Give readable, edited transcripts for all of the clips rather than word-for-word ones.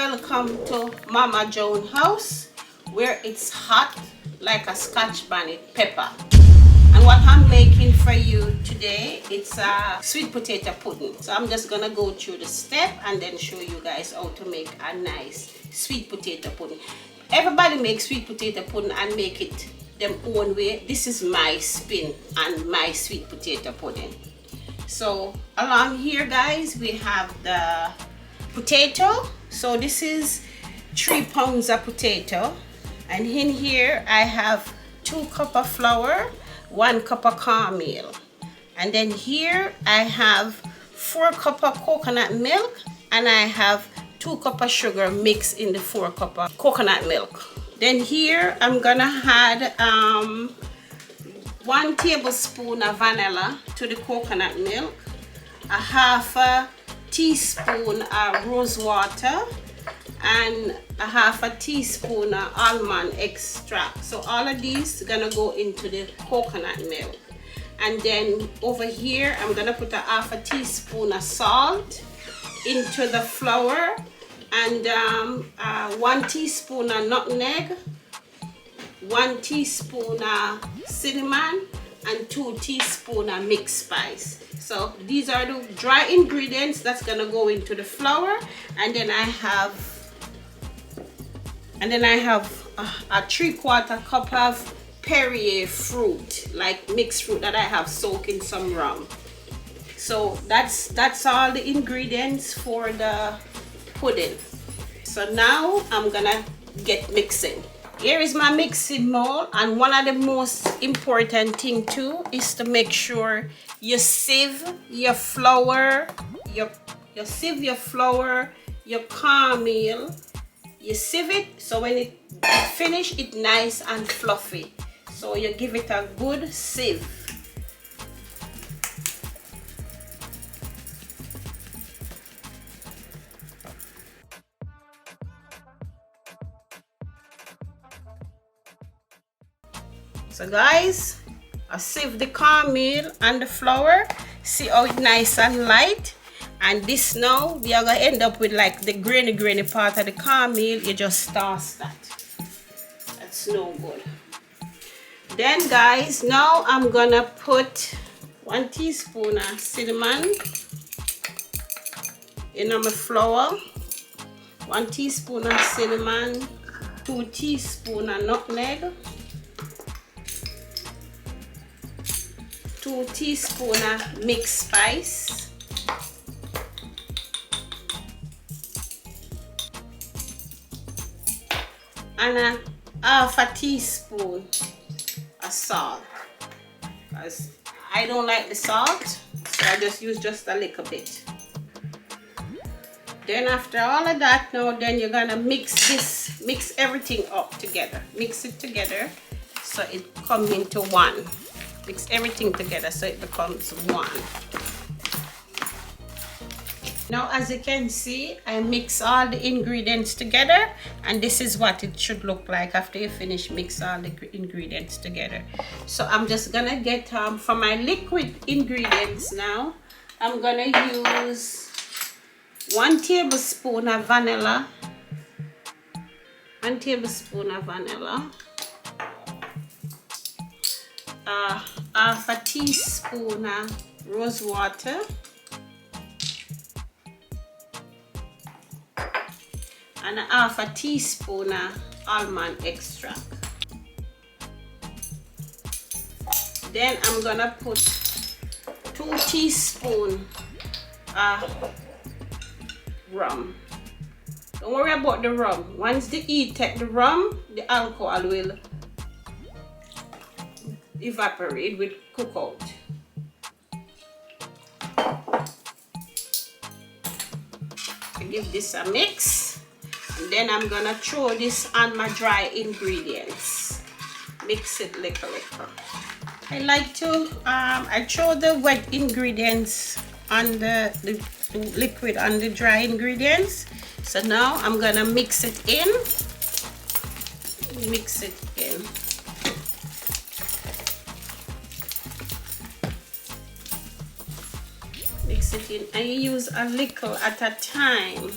welcome to Mama Joan house, where it's hot like a Scotch bonnet pepper. And what I'm making for you today, it's a sweet potato pudding. So I'm just gonna go through the step and then show you guys how to make a nice sweet potato pudding. Everybody makes sweet potato pudding and make it their own way. This is my spin and my sweet potato pudding. So along here, guys, we have the potato. So this is 3 pounds of potato, and in here I have 2 cups of flour, 1 cup of cornmeal, and then here I have 4 cups of coconut milk, and I have 2 cups of sugar mixed in the 4 cups of coconut milk. Then here I'm gonna add 1 tablespoon of vanilla to the coconut milk, a half a teaspoon of rose water, and a half a teaspoon of almond extract. So all of these are gonna go into the coconut milk. And then over here I'm gonna put a half a teaspoon of salt into the flour, and 1 teaspoon of nutmeg, 1 teaspoon of cinnamon, and 2 teaspoons of mixed spice. So these are the dry ingredients that's gonna go into the flour. And then I have a 3/4 cup of Perrier fruit, like mixed fruit that I have soaked in some rum. So that's all the ingredients for the pudding. So now I'm gonna get mixing. Here is my mixing bowl, and one of the most important thing too is to make sure you sieve your flour, your cornmeal. You sieve it so when it finish, it's nice and fluffy. So you give it a good sieve. So guys, I sieve the cornmeal and the flour. See how it's nice and light. And this now, we are gonna end up with like the grainy part of the cornmeal. You just toss that. That's no good. Then guys, now I'm gonna put 1 teaspoon of cinnamon in my flour, 1 teaspoon of cinnamon, 2 teaspoons of nutmeg, 2 teaspoons of mixed spice, and a half a teaspoon of salt, because I don't like the salt, so I just use just a little bit. Then after all of that, now then you're gonna mix everything up together. Mix it together so it comes into one. Mix everything together so it becomes one. Now as you can see, I mix all the ingredients together, and this is what it should look like after you finish mix all the ingredients together. So I'm just gonna get for my liquid ingredients now, I'm gonna use 1 tablespoon of vanilla, 1 tablespoon of vanilla, half a teaspoon of rose water, and a half a teaspoon of almond extract. Then I'm gonna put 2 teaspoons of rum. Don't worry about the rum. Once the heat take the rum, the alcohol will evaporate, will cook out. I give this a mix. And then I'm gonna throw this on my dry ingredients. Mix it little. I like to I throw the wet ingredients on the liquid on the dry ingredients. So now I'm gonna mix it in. Mix it in. Mix it in, and you use a little at a time.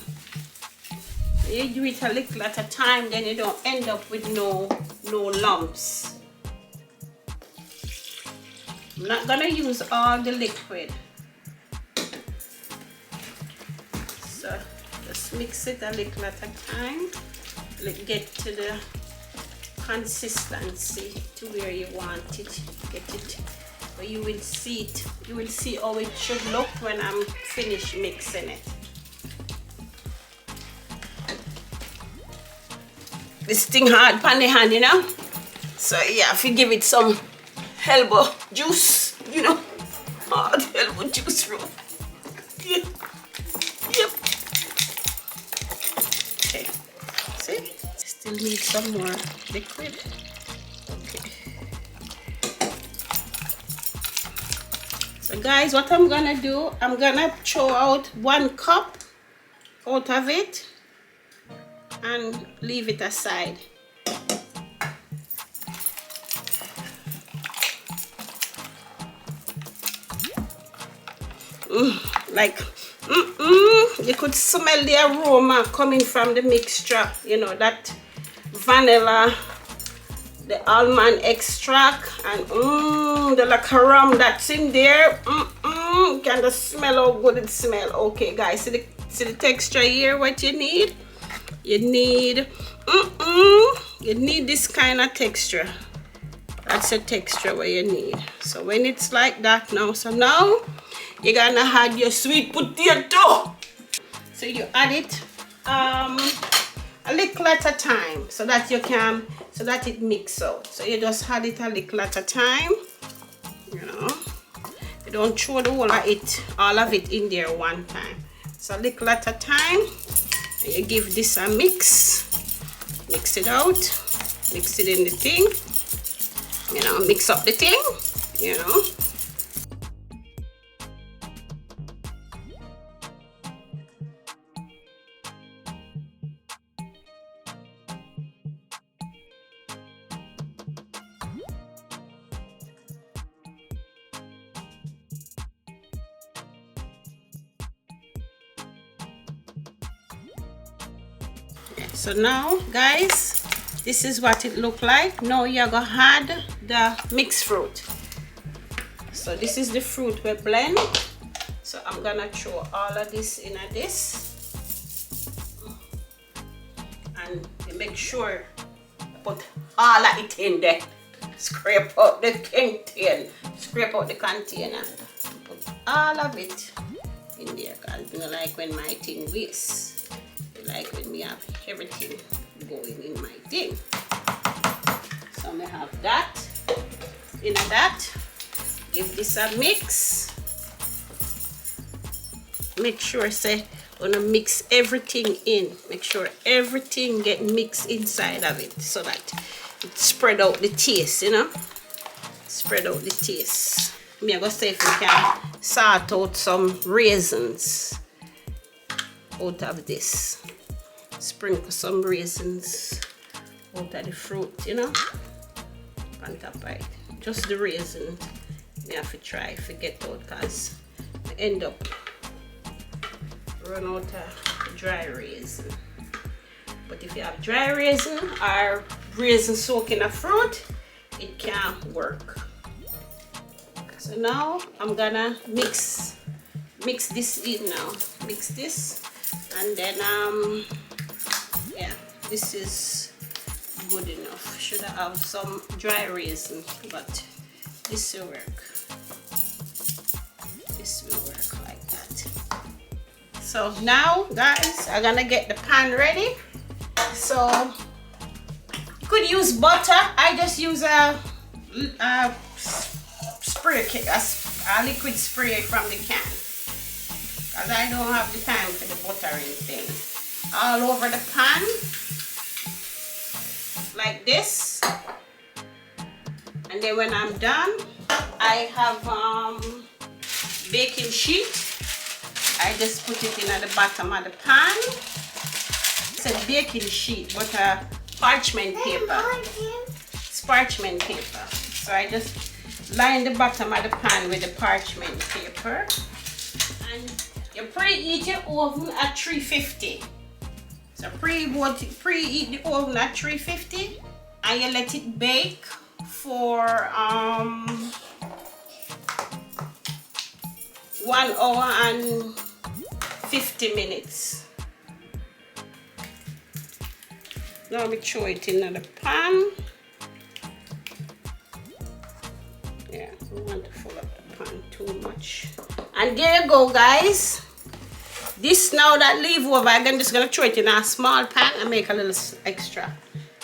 You do it a little at a time, then you don't end up with no lumps. I'm not gonna use all the liquid. So just mix it a little at a time. Get to the consistency to where you want it. Get it. But you will see it. You will see how it should look when I'm finished mixing it. This thing hard on the hand, you know. So yeah, if you give it some elbow juice, you know, hard elbow juice room. Yeah. Yep. Okay. See? Still need some more liquid. Okay. So guys, what I'm gonna do, I'm gonna throw out 1 cup out of it and leave it aside. You could smell the aroma coming from the mixture, you know, that vanilla, the almond extract, and the rum that's in there. Can just smell how good it smells. Okay guys, see the texture here, what you need? You need this kind of texture. That's the texture what you need. So when it's like that now, so now you're gonna add your sweet potato. So you add it a little at a time, so that it mix out. So you just add it a little at a time. You know, you don't throw the all of it in there one time. So a little at a time. And you give this a mix. Mix it out. Mix it in the thing. You know, mix up the thing. You know. So now guys, this is what it look like. Now you're gonna add the mixed fruit. So this is the fruit we blend. So I'm gonna throw all of this in this, and you make sure put all of it in there. Scrape out the container. Scrape out the container. Put all of it in there, cause you know, like when my thing wastes. Like when we have everything going in my thing. So I'm gonna have that in that. Give this a mix. Make sure say gonna mix everything in. Make sure everything get mixed inside of it so that it spread out the taste, you know. Spread out the taste. I'm gonna say if we can sort out some raisins out of this. Sprinkle some raisins out of the fruit, you know, on top of it. Just the raisin. You have to try, forget out, because I end up run out of dry raisin. But if you have dry raisin or raisin soaked in a fruit, it can't work. So now I'm gonna mix this in now. Mix this, and then yeah, this is good enough. Should I have some dry raisin, but this will work. This will work like that. So now guys, I'm gonna get the pan ready. So you could use butter. I just use a spray kit, a liquid spray from the can, because I don't have the time for the buttering thing. All over the pan like this, and then when I'm done, I have baking sheet. I just put it in at the bottom of the pan. It's a baking sheet, but a parchment paper. It's parchment paper. So I just line the bottom of the pan with the parchment paper, and you preheat your oven at 350. So preheat the oven at 350 and you let it bake for 1 hour and 50 minutes. Now let me throw it in the pan. Yeah, we want to fill up the pan too much. And there you go, guys. This now that leave over, I'm just gonna throw it in a small pan and make a little extra.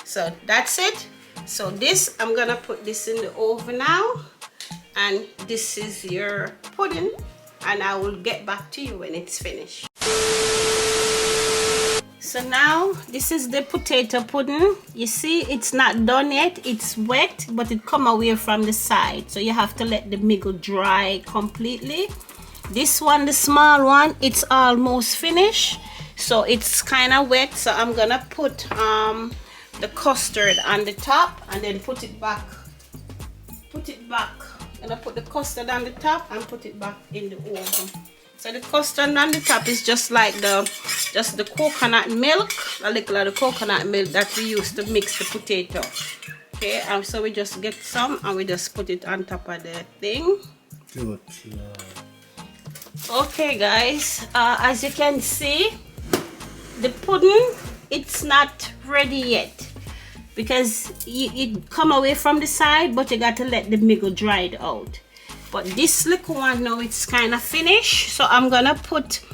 So that's it. So this, I'm gonna put this in the oven now. And this is your pudding. And I will get back to you when it's finished. So now this is the potato pudding. You see it's not done yet, it's wet, but it come away from the side, so you have to let the middle dry completely. This one, the small one, it's almost finished, so it's kind of wet. So I'm gonna put the custard on the top and then put it back. I'm gonna put the custard on the top and put it back in the oven. So the custard on the top is just like the coconut milk, a little of the coconut milk that we use to mix the potato. Okay, so we just get some and we just put it on top of the thing. Good. Okay, guys, as you can see, the pudding, it's not ready yet because it come away from the side, but you got to let the middle dry it out. But this little one now, it's kind of finished, so I'm gonna put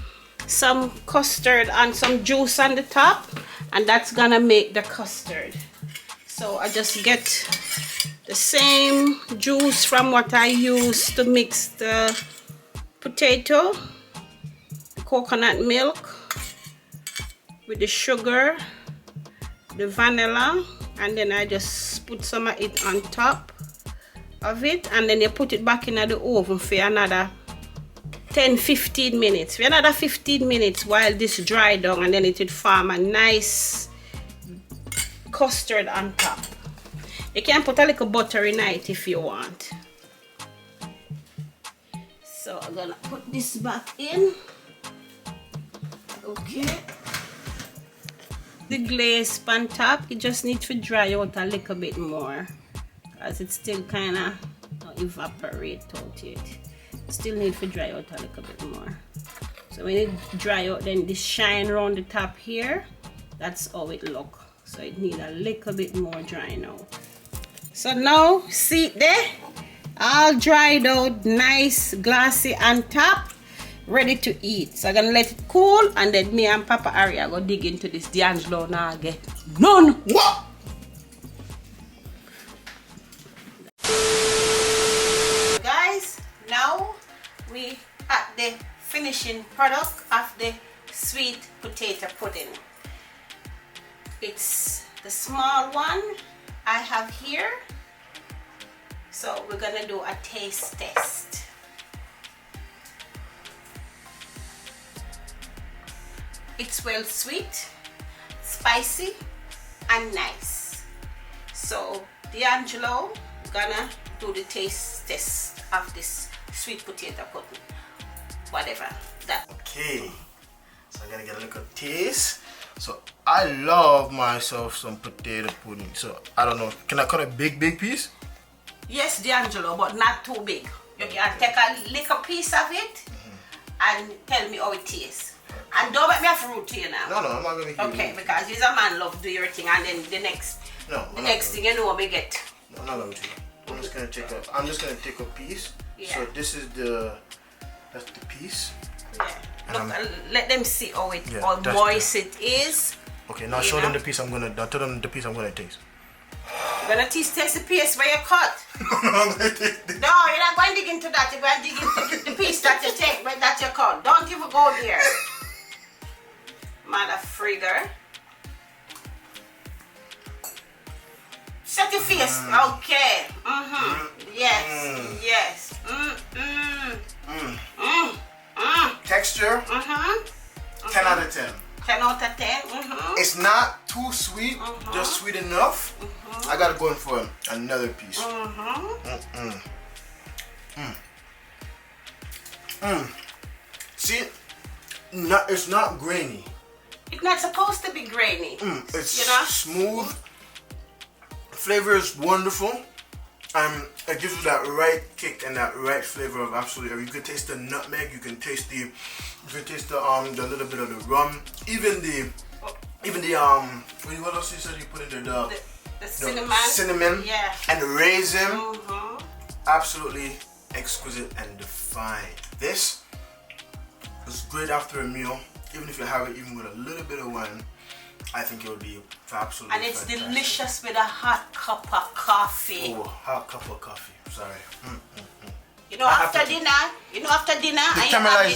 some custard and some juice on the top, and that's gonna make the custard. So I just get the same juice from what I used to mix the potato, the coconut milk with the sugar, the vanilla, and then I just put some of it on top of it, and then you put it back in the oven for another 10-15 minutes. For another 15 minutes while this dry down, and then it would form a nice custard on top. You can put a little butter in it if you want. So I'm gonna put this back in. Okay. The glaze on top, it just needs to dry out a little bit more, as it still kind of evaporate out yet. Still need to dry out a little bit more. So when it dry out, then this shine around the top here, that's how it look. So it need a little bit more dry now. So now see there, all dried out, nice glassy on top, ready to eat. So I'm gonna let it cool, and then me and Papa Ari are gonna dig into this D'Angelo now get none. What? Now we at the finishing product of the sweet potato pudding. It's the small one I have here. So we're gonna do a taste test. It's well sweet, spicy, and nice. So D'Angelo gonna do the taste test of this sweet potato pudding, whatever that. Okay, so I'm gonna get a little taste. So I love myself some potato pudding. So I don't know, can I cut a big piece? Yes, D'Angelo, but not too big. You can take a little piece of it and tell me how it tastes. And don't make me have fruit to you now. No, I'm not gonna hear okay, you. Because you're a man, love do your thing, and then the next thing you know we get. No, I'm not going to. I'm just gonna take a piece. Yeah. So this is that's the piece. Yeah. Look, let them see how Yeah, moist it is. Okay, now show them the piece. Now tell them the piece I'm gonna taste. You're gonna taste the piece where you cut. I'm gonna taste it. No, you're not going to dig into that. You're going to dig into the piece that you take, that you cut. Don't even go there. Mother frigger. Set your face. Okay. Yes. Yes. Texture. 10 out of 10. 10 out of 10. It's not too sweet, just sweet enough. I gotta go in for another piece. See, it's not grainy. It's not supposed to be grainy. It's you know? smooth. Flavor is wonderful. It gives you that right kick and that right flavor of absolutely everything. You can taste the nutmeg. You can taste the little bit of the rum. Even the what else you said you put in there? The cinnamon. Cinnamon. Yeah. And the raisin. Absolutely exquisite and defined. This is great after a meal. Even if you have it even with a little bit of wine, I think it would be absolutely And it's fantastic. delicious with a hot cup of coffee. Oh, hot cup of coffee. Sorry. You know, after dinner, and you have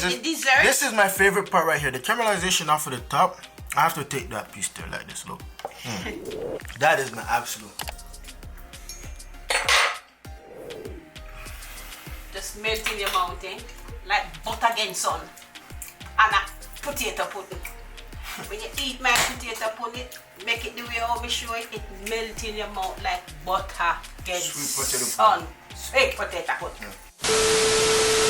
the dessert. This is my favorite part right here. The caramelization off of the top. I have to take that piece there like this. Look. That is my absolute. Just melt in your mouth, eh? Like butter against sun. And a potato pudding. When you eat my potato pudding, make it the way I show it, it melts in your mouth like butter against sun. Sweet potato pudding.